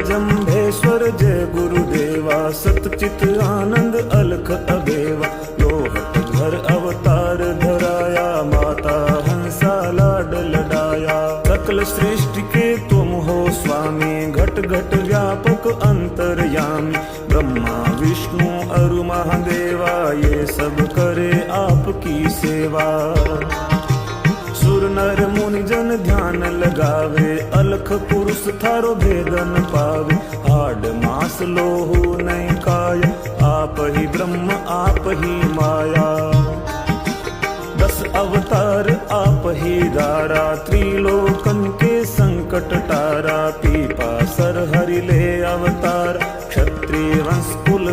जंभेश्वर जय गुरुदेवा, सतचित आनंद अलख अबेवा। लोहट घर अवतार धराया, माता हंसा लाड लडाया। सकल सृष्टि के तुम हो स्वामी, घट घट व्यापक अंतर्यामी। ब्रह्मा विष्णु अरु महादेवा, ये सब करे आपकी सेवा। सुर नर मुनि जन ध्यान लगावे, अलख पुरुष थारो भेदन पावे। हाड मास लोहु नहीं काय, आप ही ब्रह्म आप ही माया। 10 अवतार आप ही धारा, त्रिलोकन के संकट टारा। पीपा सर हरि ले अवतार, क्षत्रिय वंश कुल